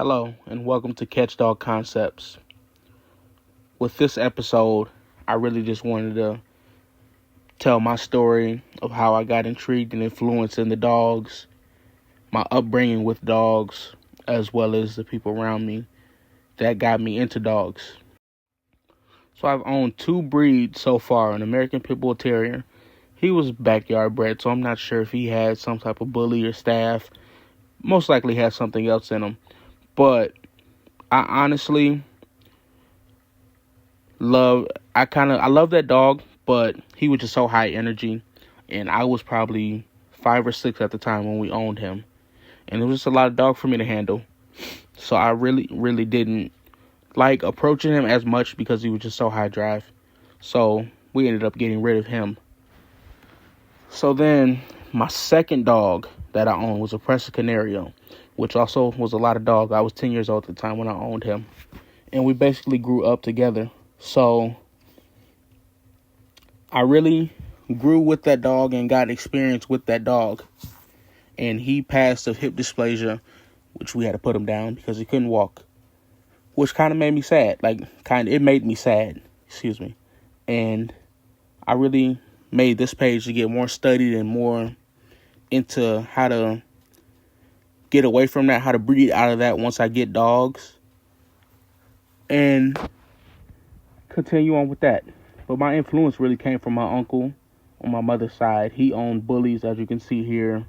Hello, and welcome to Catch Dog Concepts. With this episode, I really just wanted to tell my story of how I got intrigued and influenced in the dogs, my upbringing with dogs, as well as the people around me that got me into dogs. So I've owned two breeds so far, an American Pit Bull Terrier. He was backyard bred, so I'm not sure if he had some type of bully or staff. Most likely had something else in him. But I honestly I love that dog, but he was just so high energy, and I was probably 5 or 6 at the time when we owned him, and it was just a lot of dog for me to handle. So I really didn't like approaching him as much because he was just so high drive. So we ended up getting rid of him. So then my second dog that I owned was a Presa Canario, which also was a lot of dog. I was 10 years old at the time when I owned him, and we basically grew up together. So I really grew with that dog and got experience with that dog. And he passed of hip dysplasia, which we had to put him down because he couldn't walk, which kind of made me sad. It made me sad, excuse me. And I really made this page to get more studied and more into how to get away from that, how to breed out of that once I get dogs, and continue on with that. But my influence really came from my uncle on my mother's side. He owned bullies, as you can see here.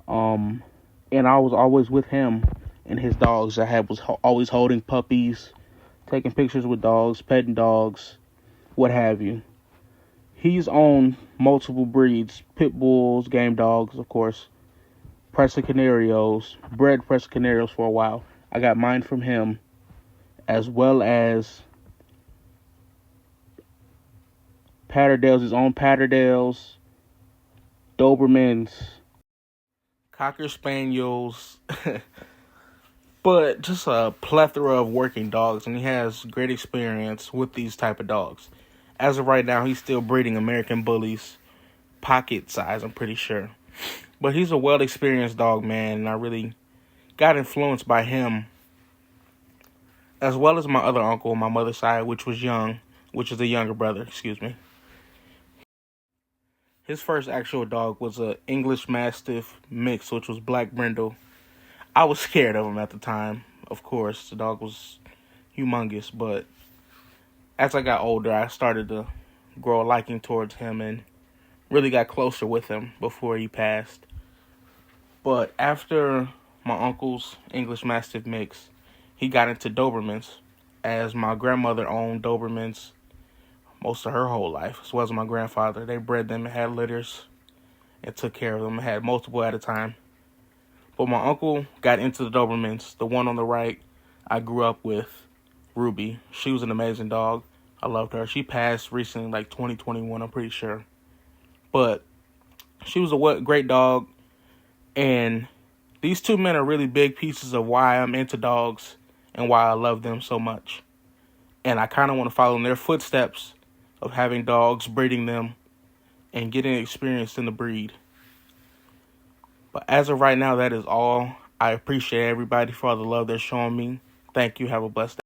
And I was always with him and his dogs. Was always holding puppies, taking pictures with dogs, petting dogs, what have you. He's owned multiple breeds, pit bulls, game dogs, of course, Presa Canarios, bred Presa Canarios for a while. I got mine from him, as well as Patterdales, his own Patterdales, Dobermans, Cocker Spaniels, but just a plethora of working dogs, and he has great experience with these type of dogs. As of right now, he's still breeding American bullies, pocket size, I'm pretty sure. But he's a well-experienced dog, man, and I really got influenced by him, as well as my other uncle on my mother's side, which is the younger brother, excuse me. His first actual dog was an English Mastiff mix, which was Black Brindle. I was scared of him at the time, of course. The dog was humongous, but as I got older, I started to grow a liking towards him and really got closer with him before he passed. But after my uncle's English Mastiff mix, he got into Dobermans, as my grandmother owned Dobermans most of her whole life, as well as my grandfather. They bred them and had litters and took care of them. Had multiple at a time. But my uncle got into the Dobermans. The one on the right, I grew up with, Ruby. She was an amazing dog. I loved her. She passed recently, like 2021, I'm pretty sure. But she was a great dog. And these two men are really big pieces of why I'm into dogs and why I love them so much. And I kind of want to follow in their footsteps of having dogs, breeding them, and getting experienced in the breed. But as of right now, that is all. I appreciate everybody for all the love they're showing me. Thank you. Have a blessed day.